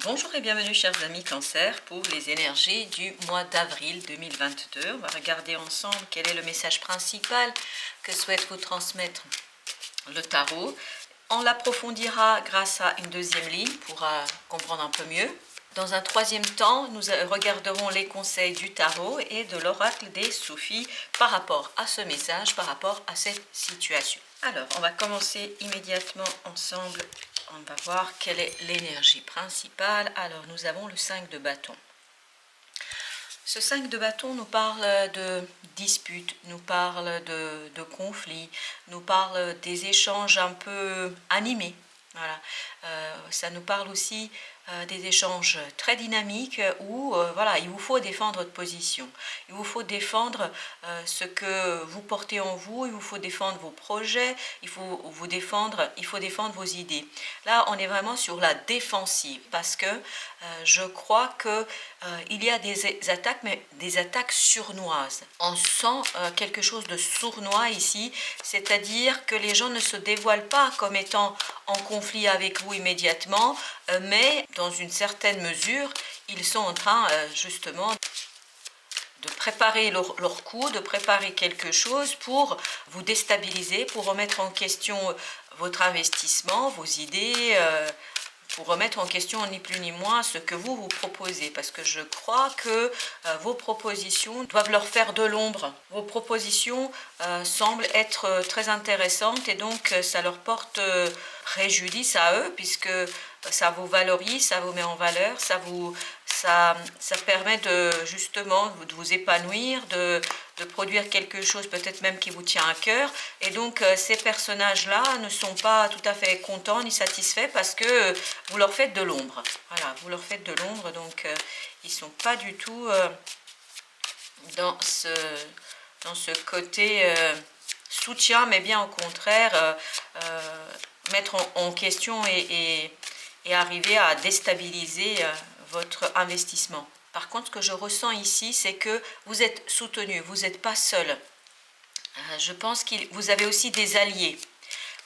Bonjour et bienvenue chers amis Cancer pour les énergies du mois d'avril 2022. On va regarder ensemble quel est le message principal que souhaite vous transmettre le tarot. On l'approfondira grâce à une deuxième ligne pour comprendre un peu mieux. Dans un troisième temps, nous regarderons les conseils du tarot et de l'oracle des soufis par rapport à ce message, par rapport à cette situation. Alors, on va commencer immédiatement ensemble. On va voir quelle est l'énergie principale. Alors, nous avons le 5 de bâton. Ce 5 de bâton nous parle de disputes, nous parle de conflits, nous parle des échanges un peu animés. Voilà. Ça nous parle aussi des échanges très dynamiques où voilà, il vous faut défendre votre position. Il vous faut défendre ce que vous portez en vous, il vous faut défendre vos projets, il faut défendre vos idées. Là, on est vraiment sur la défensive parce que je crois que il y a des attaques, mais des attaques sournoises. On sent quelque chose de sournois ici, c'est-à-dire que les gens ne se dévoilent pas comme étant en conflit avec vous immédiatement, mais dans une certaine mesure, ils sont en train justement de préparer leur coup, de préparer quelque chose pour vous déstabiliser, pour remettre en question votre investissement, vos idées, pour remettre en question ni plus ni moins ce que vous proposez, parce que je crois que vos propositions doivent leur faire de l'ombre. Vos propositions semblent être très intéressantes et donc ça leur porte préjudice à eux, puisque ça vous valorise, ça vous met en valeur, ça permet justement de vous épanouir, de produire quelque chose peut-être même qui vous tient à cœur. Et donc ces personnages-là ne sont pas tout à fait contents ni satisfaits parce que vous leur faites de l'ombre. Voilà, vous leur faites de l'ombre, donc ils ne sont pas du tout dans ce côté soutien, mais bien au contraire mettre en question et arriver à déstabiliser votre investissement. Par contre, ce que je ressens ici, c'est que vous êtes soutenu, vous n'êtes pas seul. Je pense que vous avez aussi des alliés.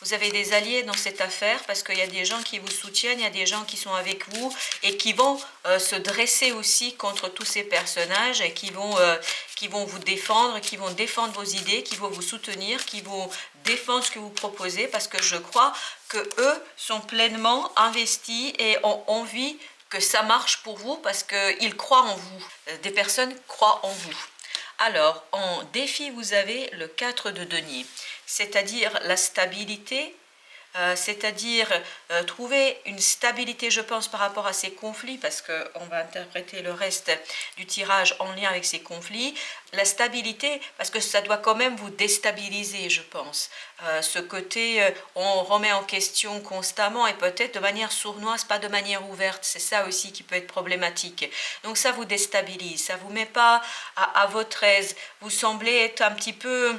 Vous avez des alliés dans cette affaire parce qu'il y a des gens qui vous soutiennent, il y a des gens qui sont avec vous et qui vont se dresser aussi contre tous ces personnages et qui vont vous défendre, qui vont défendre vos idées, qui vont vous soutenir, qui vont défendre ce que vous proposez, parce que je crois que eux sont pleinement investis et ont envie que ça marche pour vous parce qu'ils croient en vous. Des personnes croient en vous. Alors, en défi, vous avez le 4 de denier, c'est-à-dire la stabilité, c'est-à-dire trouver une stabilité, je pense, par rapport à ces conflits, parce qu'on va interpréter le reste du tirage en lien avec ces conflits. La stabilité, parce que ça doit quand même vous déstabiliser, je pense. Ce côté, on remet en question constamment et peut-être de manière sournoise, pas de manière ouverte. C'est ça aussi qui peut être problématique. Donc ça vous déstabilise, ça ne vous met pas à votre aise. Vous semblez être un petit peu...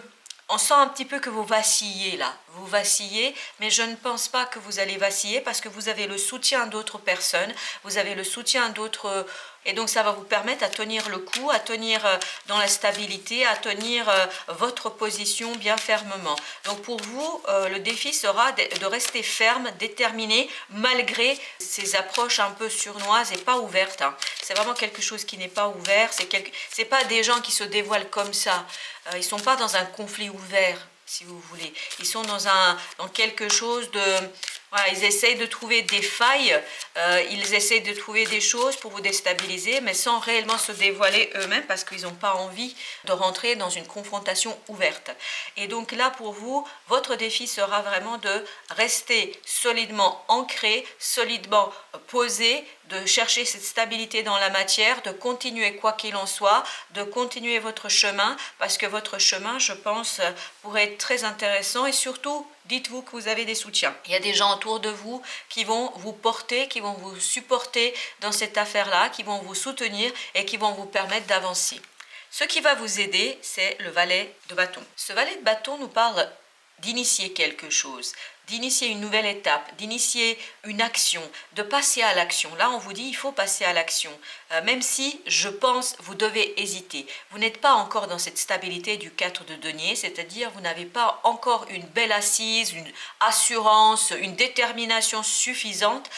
On sent un petit peu que vous vacillez là, vous vacillez, mais je ne pense pas que vous allez vaciller parce que vous avez le soutien d'autres personnes, vous avez le soutien d'autres... Et donc ça va vous permettre à tenir le coup, à tenir dans la stabilité, à tenir votre position bien fermement. Donc pour vous, le défi sera de rester ferme, déterminé, malgré ces approches un peu sournoises et pas ouvertes. Hein. C'est vraiment quelque chose qui n'est pas ouvert, c'est pas des gens qui se dévoilent comme ça. Ils ne sont pas dans un conflit ouvert, si vous voulez. Ils sont dans quelque chose de... Voilà, ils essayent de trouver des failles, ils essayent de trouver des choses pour vous déstabiliser, mais sans réellement se dévoiler eux-mêmes parce qu'ils n'ont pas envie de rentrer dans une confrontation ouverte. Et donc là, pour vous, votre défi sera vraiment de rester solidement ancré, solidement posé, de chercher cette stabilité dans la matière, de continuer quoi qu'il en soit, de continuer votre chemin, parce que votre chemin, je pense, pourrait être très intéressant et surtout, dites-vous que vous avez des soutiens. Il y a des gens autour de vous qui vont vous porter, qui vont vous supporter dans cette affaire-là, qui vont vous soutenir et qui vont vous permettre d'avancer. Ce qui va vous aider, c'est le valet de bâton. Ce valet de bâton nous parle d'initier quelque chose, d'initier une nouvelle étape, d'initier une action, de passer à l'action. Là, on vous dit, il faut passer à l'action. Même si, je pense, vous devez hésiter. Vous n'êtes pas encore dans cette stabilité du 4 de denier, c'est-à-dire vous n'avez pas encore une belle assise, une assurance, une détermination suffisante.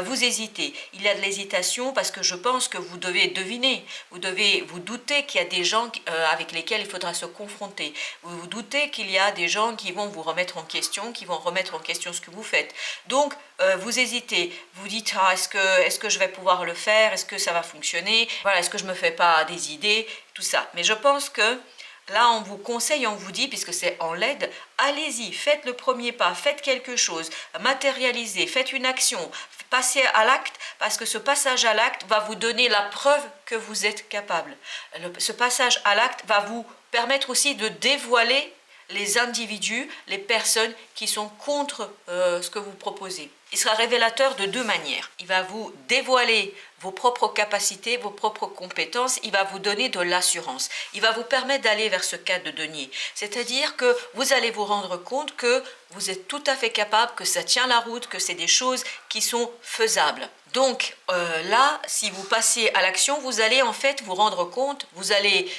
Vous hésitez. Il y a de l'hésitation parce que je pense que vous devez deviner, vous devez vous douter qu'il y a des gens avec lesquels il faudra se confronter. Vous vous doutez qu'il y a des gens qui vont vous remettre en question, qui vont remettre en question ce que vous faites. Donc, vous hésitez, vous dites ah, est-ce que je vais pouvoir le faire, est-ce que ça va fonctionner, voilà, est-ce que je me fais pas des idées, tout ça. Mais je pense que là, on vous conseille, on vous dit, puisque c'est en LED, allez-y, faites le premier pas, faites quelque chose, matérialisez, faites une action, passez à l'acte, parce que ce passage à l'acte va vous donner la preuve que vous êtes capable. Ce passage à l'acte va vous permettre aussi de dévoiler les individus, les personnes qui sont contre ce que vous proposez. Il sera révélateur de deux manières. Il va vous dévoiler vos propres capacités, vos propres compétences, il va vous donner de l'assurance. Il va vous permettre d'aller vers ce cadre de denier. C'est-à-dire que vous allez vous rendre compte que vous êtes tout à fait capable, que ça tient la route, que c'est des choses qui sont faisables. Donc là, si vous passez à l'action, vous allez en fait vous rendre compte, vous allez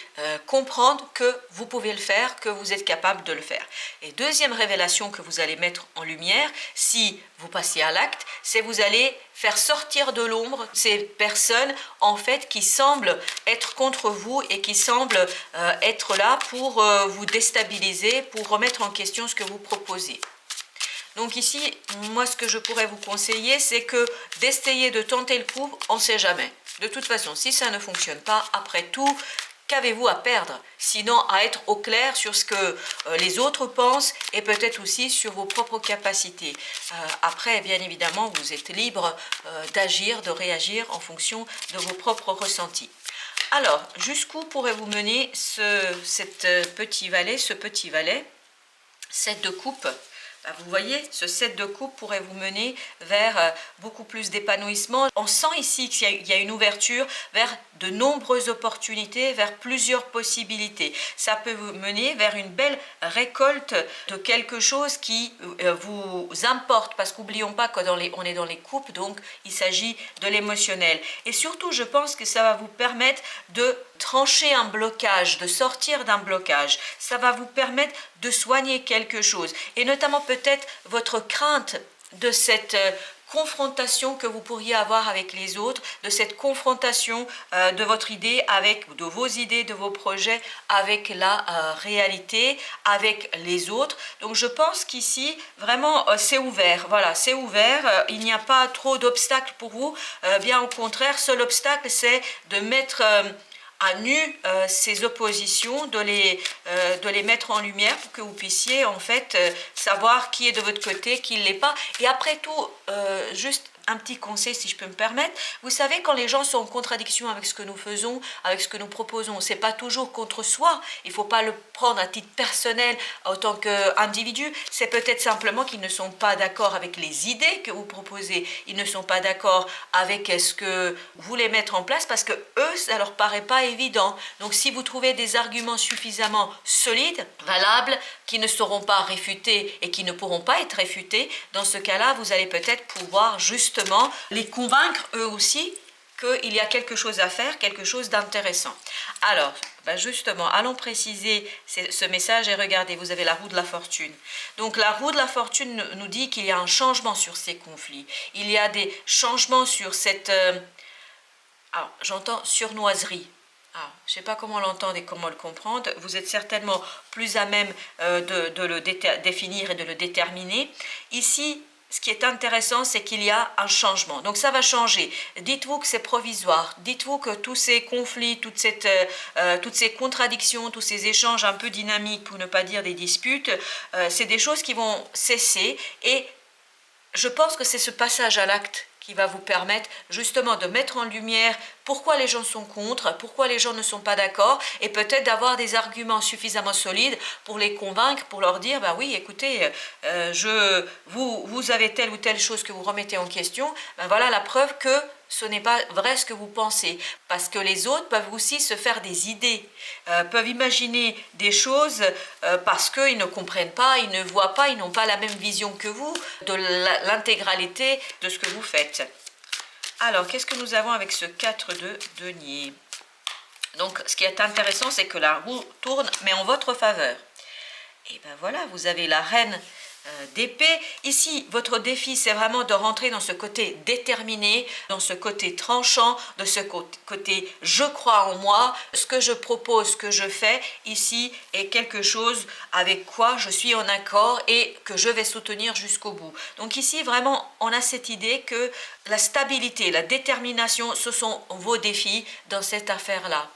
comprendre que vous pouvez le faire, que vous êtes capable de le faire. Et deuxième révélation que vous allez mettre en lumière, si vous passez à l'acte, c'est vous allez faire sortir de l'ombre ces personnes en fait qui semblent être contre vous et qui semblent être là pour vous déstabiliser, pour remettre en question ce que vous proposez. Donc ici, moi ce que je pourrais vous conseiller, c'est que d'essayer de tenter le coup, on ne sait jamais. De toute façon, si ça ne fonctionne pas, après tout, qu'avez-vous à perdre? Sinon, à être au clair sur ce que les autres pensent et peut-être aussi sur vos propres capacités. Après, bien évidemment, vous êtes libre d'agir, de réagir en fonction de vos propres ressentis. Alors, jusqu'où pourrez-vous mener ce petit valet, 7 de coupe? Vous voyez, ce 7 de coupe pourrait vous mener vers beaucoup plus d'épanouissement. On sent ici qu'il y a une ouverture vers de nombreuses opportunités, vers plusieurs possibilités. Ça peut vous mener vers une belle récolte de quelque chose qui vous importe. Parce qu'oublions pas qu'on est dans les coupes, donc il s'agit de l'émotionnel. Et surtout, je pense que ça va vous permettre de trancher un blocage, de sortir d'un blocage. Ça va vous permettre de soigner quelque chose. Et notamment peut-être votre crainte de cette confrontation que vous pourriez avoir avec les autres, de cette confrontation de votre idée de vos idées, de vos projets avec la réalité, avec les autres. Donc je pense qu'ici, vraiment, c'est ouvert. Voilà, c'est ouvert. Il n'y a pas trop d'obstacles pour vous. Bien au contraire, seul obstacle, c'est de mettre à nu ces oppositions, de les mettre en lumière pour que vous puissiez en fait savoir qui est de votre côté, qui ne l'est pas. Et après tout, juste un petit conseil si je peux me permettre, vous savez quand les gens sont en contradiction avec ce que nous faisons, avec ce que nous proposons, c'est pas toujours contre soi, il ne faut pas le prendre à titre personnel en tant qu'individu, c'est peut-être simplement qu'ils ne sont pas d'accord avec les idées que vous proposez, ils ne sont pas d'accord avec ce que vous voulez mettre en place parce que eux, ça leur paraît pas évident. Donc si vous trouvez des arguments suffisamment solides, valables, qui ne seront pas réfutés et qui ne pourront pas être réfutés, dans ce cas-là, vous allez peut-être pouvoir justement les convaincre eux aussi qu'il y a quelque chose à faire, quelque chose d'intéressant. Alors, justement, allons préciser ce message et regardez, vous avez la roue de la fortune. Donc la roue de la fortune nous dit qu'il y a un changement sur ces conflits. Il y a des changements sur cette, j'entends surnoiserie. Je ne sais pas comment l'entendre et comment le comprendre. Vous êtes certainement plus à même de le définir et de le déterminer. Ici, ce qui est intéressant, c'est qu'il y a un changement. Donc ça va changer. Dites-vous que c'est provisoire. Dites-vous que tous ces conflits, toutes ces contradictions, tous ces échanges un peu dynamiques, pour ne pas dire des disputes, c'est des choses qui vont cesser. Et je pense que c'est ce passage à l'acte qui va vous permettre justement de mettre en lumière pourquoi les gens sont contre, pourquoi les gens ne sont pas d'accord, et peut-être d'avoir des arguments suffisamment solides pour les convaincre, pour leur dire, oui, écoutez, vous avez telle ou telle chose que vous remettez en question, voilà la preuve que ce n'est pas vrai ce que vous pensez, parce que les autres peuvent aussi se faire des idées, peuvent imaginer des choses parce qu'ils ne comprennent pas, ils ne voient pas, ils n'ont pas la même vision que vous de l'intégralité de ce que vous faites. Alors, qu'est-ce que nous avons avec ce 4 de denier? Donc, ce qui est intéressant, c'est que la roue tourne, mais en votre faveur. Et bien voilà, vous avez la reine d'épée. Ici, votre défi, c'est vraiment de rentrer dans ce côté déterminé, dans ce côté tranchant, de ce côté je crois en moi, ce que je propose, ce que je fais ici est quelque chose avec quoi je suis en accord et que je vais soutenir jusqu'au bout. Donc ici, vraiment, on a cette idée que la stabilité, la détermination, ce sont vos défis dans cette affaire-là.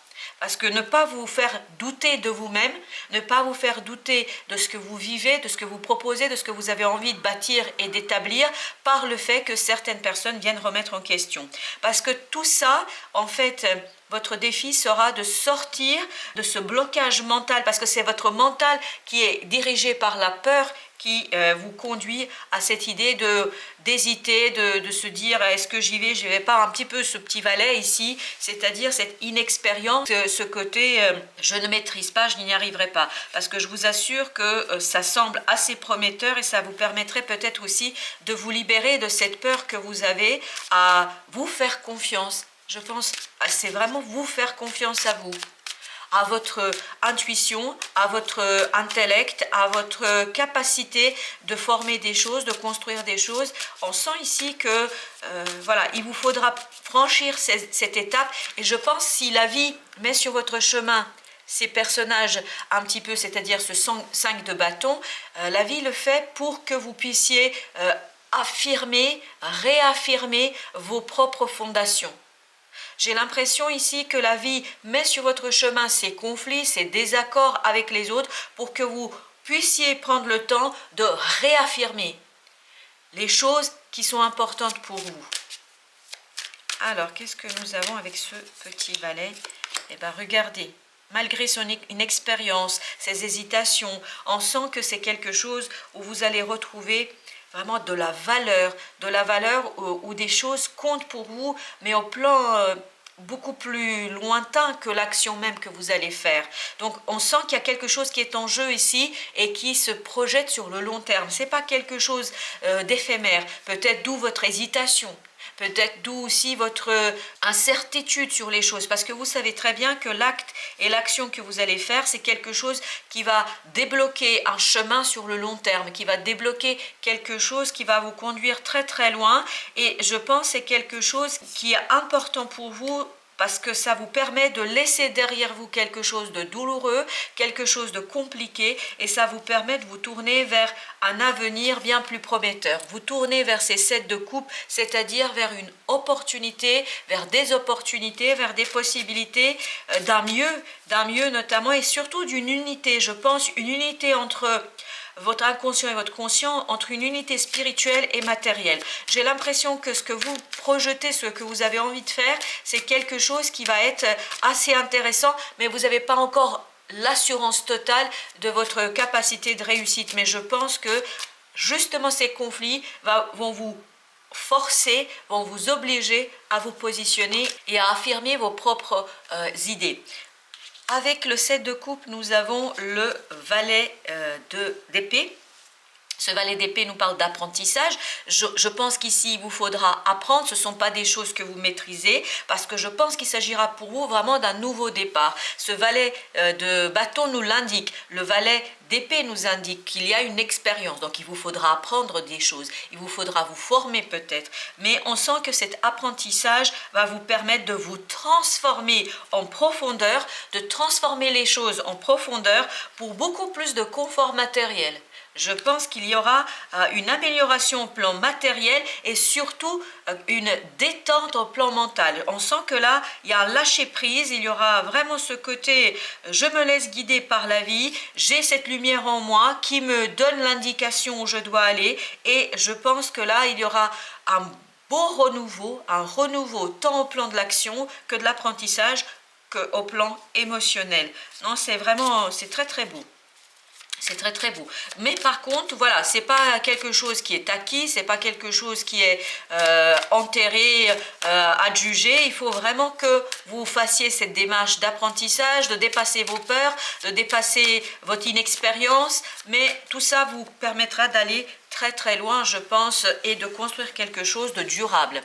Parce que ne pas vous faire douter de vous-même, ne pas vous faire douter de ce que vous vivez, de ce que vous proposez, de ce que vous avez envie de bâtir et d'établir par le fait que certaines personnes viennent remettre en question. Parce que tout ça, en fait, votre défi sera de sortir de ce blocage mental, parce que c'est votre mental qui est dirigé par la peur qui vous conduit à cette idée d'hésiter, de se dire est-ce que j'y vais pas, un petit peu ce petit valet ici, c'est-à-dire cette inexpérience, ce côté je ne maîtrise pas, je n'y arriverai pas. Parce que je vous assure que ça semble assez prometteur et ça vous permettrait peut-être aussi de vous libérer de cette peur que vous avez à vous faire confiance. Je pense que c'est vraiment vous faire confiance à vous, à votre intuition, à votre intellect, à votre capacité de former des choses, de construire des choses. On sent ici que voilà, il vous faudra franchir cette étape. Et je pense si la vie met sur votre chemin ces personnages un petit peu, c'est-à-dire ce 5 de bâton, la vie le fait pour que vous puissiez affirmer, réaffirmer vos propres fondations. J'ai l'impression ici que la vie met sur votre chemin ces conflits, ces désaccords avec les autres pour que vous puissiez prendre le temps de réaffirmer les choses qui sont importantes pour vous. Alors, qu'est-ce que nous avons avec ce petit valet? Eh bien, regardez, malgré son inexpérience, ses hésitations, on sent que c'est quelque chose où vous allez retrouver vraiment de la valeur où des choses comptent pour vous, mais au plan beaucoup plus lointain que l'action même que vous allez faire. Donc on sent qu'il y a quelque chose qui est en jeu ici et qui se projette sur le long terme. Ce n'est pas quelque chose d'éphémère, peut-être d'où votre hésitation. Peut-être d'où aussi votre incertitude sur les choses, parce que vous savez très bien que l'acte et l'action que vous allez faire, c'est quelque chose qui va débloquer un chemin sur le long terme, qui va débloquer quelque chose qui va vous conduire très très loin. Et je pense que c'est quelque chose qui est important pour vous, parce que ça vous permet de laisser derrière vous quelque chose de douloureux, quelque chose de compliqué, et ça vous permet de vous tourner vers un avenir bien plus prometteur. Vous tournez vers ces 7 de coupe, c'est-à-dire vers une opportunité, vers des opportunités, vers des possibilités d'un mieux notamment, et surtout d'une unité, je pense, une unité entre votre inconscient et votre conscient, entre une unité spirituelle et matérielle. J'ai l'impression que ce que vous projetez, ce que vous avez envie de faire, c'est quelque chose qui va être assez intéressant, mais vous n'avez pas encore l'assurance totale de votre capacité de réussite. Mais je pense que justement ces conflits vont vous forcer, vont vous obliger à vous positionner et à affirmer vos propres idées. Avec le 7 de coupe, nous avons le valet d'épée. Ce valet d'épée nous parle d'apprentissage. Je pense qu'ici, il vous faudra apprendre. Ce ne sont pas des choses que vous maîtrisez, parce que je pense qu'il s'agira pour vous vraiment d'un nouveau départ. Ce valet de bâton nous l'indique. Le valet d'épée nous indique qu'il y a une expérience. Donc, il vous faudra apprendre des choses. Il vous faudra vous former peut-être. Mais on sent que cet apprentissage va vous permettre de vous transformer en profondeur, de transformer les choses en profondeur pour beaucoup plus de confort matériel. Je pense qu'il y aura une amélioration au plan matériel et surtout une détente au plan mental. On sent que là, il y a un lâcher-prise, il y aura vraiment ce côté « je me laisse guider par la vie, j'ai cette lumière en moi qui me donne l'indication où je dois aller » et je pense que là, il y aura un beau renouveau, un renouveau tant au plan de l'action que de l'apprentissage qu'au plan émotionnel. Non, c'est très très beau. C'est très très beau. Mais par contre, voilà, c'est pas quelque chose qui est acquis, c'est pas quelque chose qui est enterré, adjugé. Il faut vraiment que vous fassiez cette démarche d'apprentissage, de dépasser vos peurs, de dépasser votre inexpérience. Mais tout ça vous permettra d'aller très très loin, je pense, et de construire quelque chose de durable.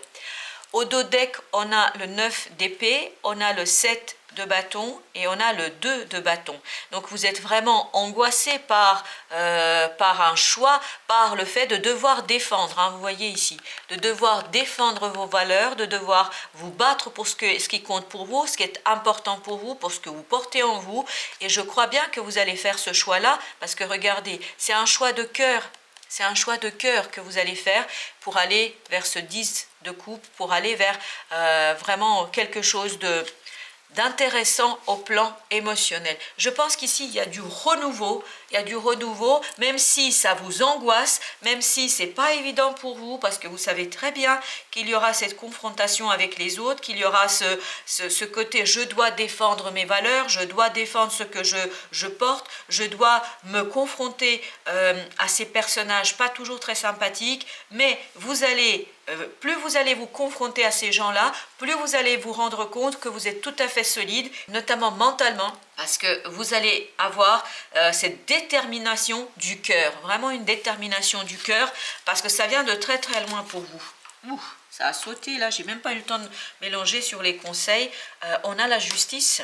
Au dos deck, on a le 9 d'épée, on a le 7 de bâton et on a le 2 de bâton. Donc vous êtes vraiment angoissé par un choix, par le fait de devoir défendre, hein, vous voyez ici, de devoir défendre vos valeurs, de devoir vous battre pour ce qui compte pour vous, ce qui est important pour vous, pour ce que vous portez en vous. Et je crois bien que vous allez faire ce choix-là, parce que regardez, c'est un choix de cœur. C'est un choix de cœur que vous allez faire pour aller vers ce 10 de coupe, pour aller vers vraiment quelque chose d'intéressant au plan émotionnel. Je pense qu'ici, il y a du renouveau, même si ça vous angoisse, même si c'est pas évident pour vous, parce que vous savez très bien qu'il y aura cette confrontation avec les autres, qu'il y aura ce côté « je dois défendre mes valeurs, je dois défendre ce que je porte, je dois me confronter à ces personnages pas toujours très sympathiques », mais vous allez... plus vous allez vous confronter à ces gens-là, plus vous allez vous rendre compte que vous êtes tout à fait solide, notamment mentalement, parce que vous allez avoir cette détermination du cœur, vraiment une détermination du cœur, parce que ça vient de très très loin pour vous. Ouh, ça a sauté là, j'ai même pas eu le temps de mélanger sur les conseils. On a la justice.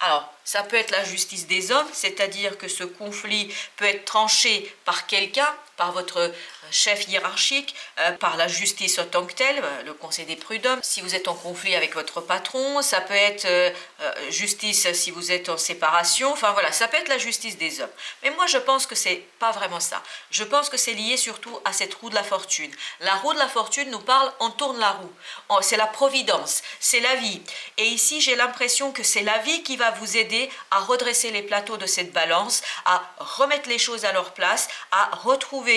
Alors, ça peut être la justice des hommes, c'est-à-dire que ce conflit peut être tranché par quelqu'un, par votre chef hiérarchique, par la justice en tant que telle, le conseil des prud'hommes. Si vous êtes en conflit avec votre patron, ça peut être justice si vous êtes en séparation, enfin voilà, ça peut être la justice des hommes. Mais moi, je pense que c'est pas vraiment ça. Je pense que c'est lié surtout à cette roue de la fortune. La roue de la fortune nous parle, on tourne la roue. C'est la providence, c'est la vie. Et ici, j'ai l'impression que c'est la vie qui va vous aider à redresser les plateaux de cette balance, à remettre les choses à leur place, à retrouver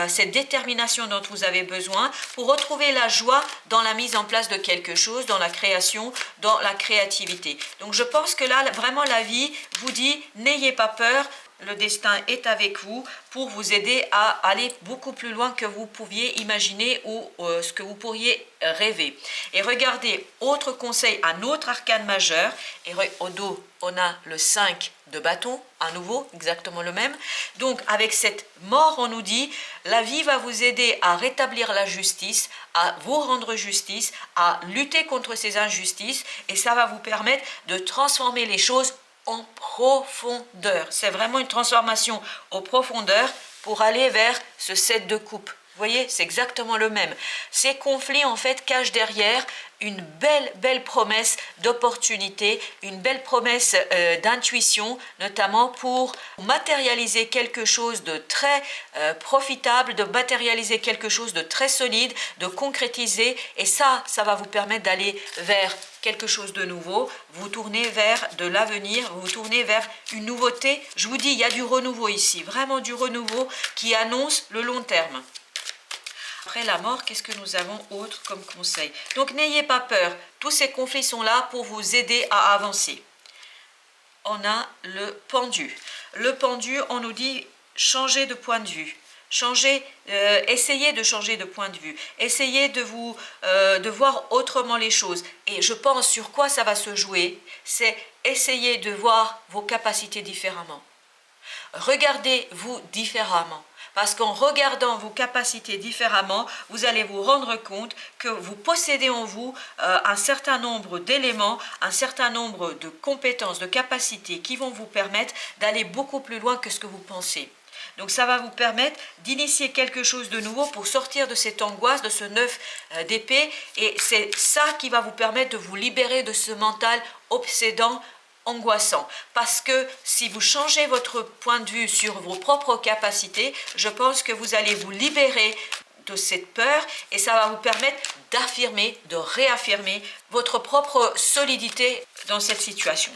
cette détermination dont vous avez besoin pour retrouver la joie dans la mise en place de quelque chose, dans la création, dans la créativité. Donc je pense que là, vraiment la vie vous dit, n'ayez pas peur, le destin est avec vous pour vous aider à aller beaucoup plus loin que vous pouviez imaginer ou ce que vous pourriez rêver. Et regardez, autre conseil, un autre arcane majeur, et au dos, on a le 5 de bâton, à nouveau, exactement le même. Donc, avec cette mort, on nous dit, la vie va vous aider à rétablir la justice, à vous rendre justice, à lutter contre ces injustices, et ça va vous permettre de transformer les choses en profondeur. C'est vraiment une transformation en profondeur pour aller vers ce 7 de coupe. Vous voyez, c'est exactement le même. Ces conflits, en fait, cachent derrière une belle promesse d'opportunité, une belle promesse d'intuition, notamment pour matérialiser quelque chose de très profitable, de matérialiser quelque chose de très solide, de concrétiser. Et ça va vous permettre d'aller vers quelque chose de nouveau, vous tournez vers de l'avenir, vous tournez vers une nouveauté. Je vous dis, il y a du renouveau ici, vraiment du renouveau qui annonce le long terme. Après la mort, qu'est-ce que nous avons autre comme conseil? Donc n'ayez pas peur, tous ces conflits sont là pour vous aider à avancer. On a le pendu. Le pendu, on nous dit changer de point de vue. Essayez de changer de point de vue, essayez de voir autrement les choses. Et je pense sur quoi ça va se jouer, c'est essayer de voir vos capacités différemment. Regardez-vous différemment. Parce qu'en regardant vos capacités différemment, vous allez vous rendre compte que vous possédez en vous un certain nombre d'éléments, un certain nombre de compétences, de capacités qui vont vous permettre d'aller beaucoup plus loin que ce que vous pensez. Donc ça va vous permettre d'initier quelque chose de nouveau pour sortir de cette angoisse, de ce 9 d'épée. Et c'est ça qui va vous permettre de vous libérer de ce mental obsédant, angoissant. Parce que si vous changez votre point de vue sur vos propres capacités, je pense que vous allez vous libérer de cette peur et ça va vous permettre d'affirmer, de réaffirmer votre propre solidité dans cette situation.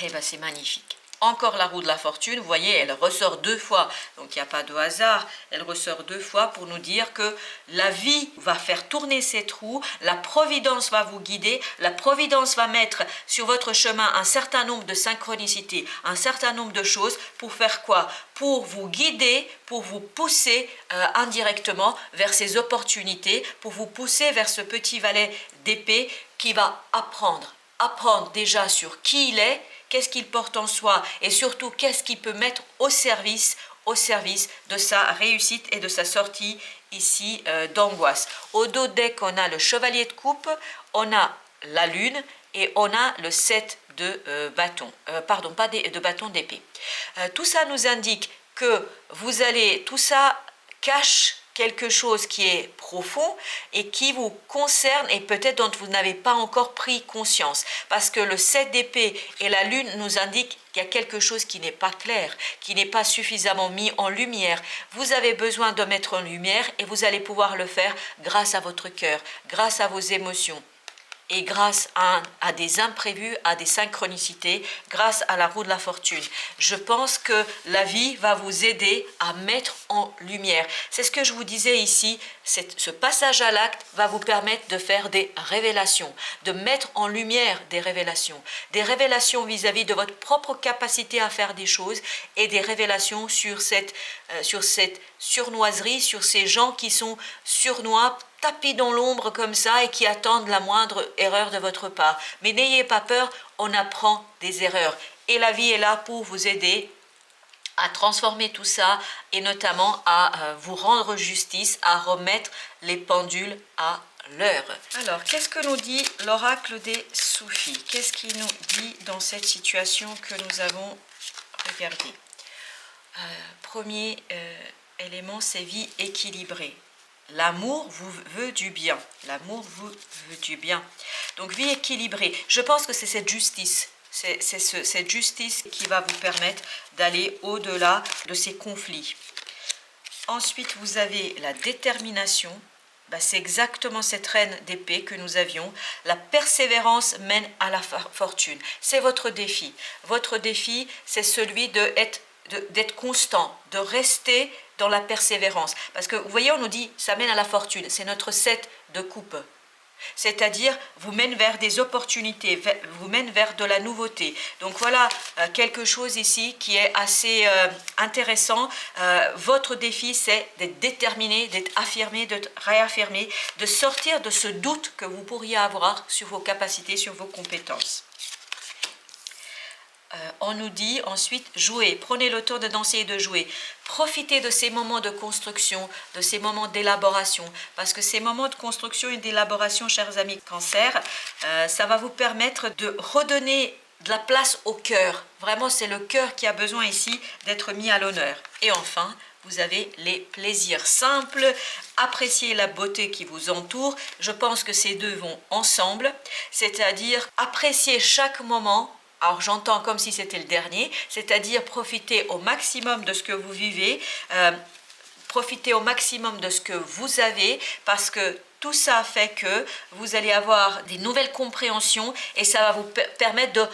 Eh bien, c'est magnifique. Encore la roue de la fortune, vous voyez, elle ressort 2 fois, donc il n'y a pas de hasard, elle ressort 2 fois pour nous dire que la vie va faire tourner cette roue, la providence va vous guider, la providence va mettre sur votre chemin un certain nombre de synchronicités, un certain nombre de choses pour faire quoi? Pour vous guider, pour vous pousser indirectement vers ces opportunités, pour vous pousser vers ce petit valet d'épée qui va apprendre déjà sur qui il est, qu'est-ce qu'il porte en soi et surtout qu'est-ce qu'il peut mettre au service de sa réussite et de sa sortie ici d'angoisse. Au dos deck, on a le chevalier de coupe, on a la lune et on a le 7 de bâton, pardon, pas de bâton d'épée. Tout ça nous indique que tout ça cache quelque chose qui est profond et qui vous concerne et peut-être dont vous n'avez pas encore pris conscience. Parce que le 7 d'épée et la lune nous indiquent qu'il y a quelque chose qui n'est pas clair, qui n'est pas suffisamment mis en lumière. Vous avez besoin de mettre en lumière et vous allez pouvoir le faire grâce à votre cœur, grâce à vos émotions. Et grâce à des imprévus, à des synchronicités, grâce à la roue de la fortune. Je pense que la vie va vous aider à mettre en lumière. C'est ce que je vous disais ici, ce passage à l'acte va vous permettre de faire des révélations, de mettre en lumière des révélations vis-à-vis de votre propre capacité à faire des choses et des révélations sur cette surnoiserie, sur ces gens qui sont surnois, tapis dans l'ombre comme ça et qui attendent la moindre erreur de votre part. Mais n'ayez pas peur, on apprend des erreurs. Et la vie est là pour vous aider à transformer tout ça et notamment à vous rendre justice, à remettre les pendules à l'heure. Alors, qu'est-ce que nous dit l'oracle des Soufis? Qu'est-ce qu'il nous dit dans cette situation que nous avons regardée? Premier élément, c'est vie équilibrée. L'amour vous veut du bien. L'amour vous veut du bien. Donc, vie équilibrée. Je pense que c'est cette justice. C'est cette justice qui va vous permettre d'aller au-delà de ces conflits. Ensuite, vous avez la détermination. C'est exactement cette reine d'épée que nous avions. La persévérance mène à la fortune. C'est votre défi. Votre défi, c'est celui d'être constant, de rester dans la persévérance. Parce que vous voyez, on nous dit, ça mène à la fortune. C'est notre 7 de coupe. C'est-à-dire, vous mène vers des opportunités, vous mène vers de la nouveauté. Donc voilà quelque chose ici qui est assez intéressant. Votre défi, c'est d'être déterminé, d'être affirmé, d'être réaffirmé, de sortir de ce doute que vous pourriez avoir sur vos capacités, sur vos compétences. On nous dit ensuite, jouez, prenez le temps de danser et de jouer. Profitez de ces moments de construction, de ces moments d'élaboration, parce que ces moments de construction et d'élaboration, chers amis Cancer, ça va vous permettre de redonner de la place au cœur. Vraiment, c'est le cœur qui a besoin ici d'être mis à l'honneur. Et enfin, vous avez les plaisirs simples, appréciez la beauté qui vous entoure. Je pense que ces deux vont ensemble, c'est-à-dire apprécier chaque moment. Alors j'entends comme si c'était le dernier, c'est-à-dire profiter au maximum de ce que vous vivez, profiter au maximum de ce que vous avez, parce que tout ça fait que vous allez avoir des nouvelles compréhensions et ça va vous permettre de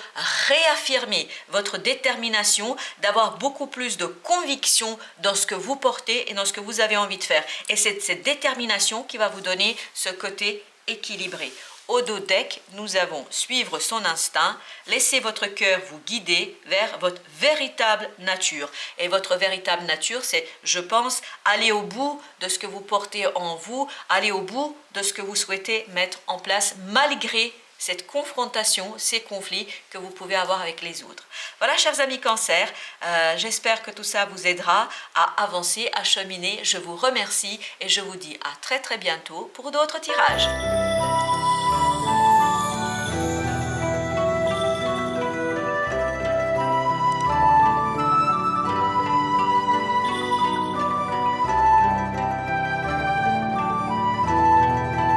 réaffirmer votre détermination, d'avoir beaucoup plus de conviction dans ce que vous portez et dans ce que vous avez envie de faire. Et c'est cette détermination qui va vous donner ce côté équilibré. Au dos deck, nous avons suivre son instinct, laissez votre cœur vous guider vers votre véritable nature. Et votre véritable nature, c'est, je pense, aller au bout de ce que vous portez en vous, aller au bout de ce que vous souhaitez mettre en place malgré cette confrontation, ces conflits que vous pouvez avoir avec les autres. Voilà, chers amis Cancer, j'espère que tout ça vous aidera à avancer, à cheminer. Je vous remercie et je vous dis à très très bientôt pour d'autres tirages.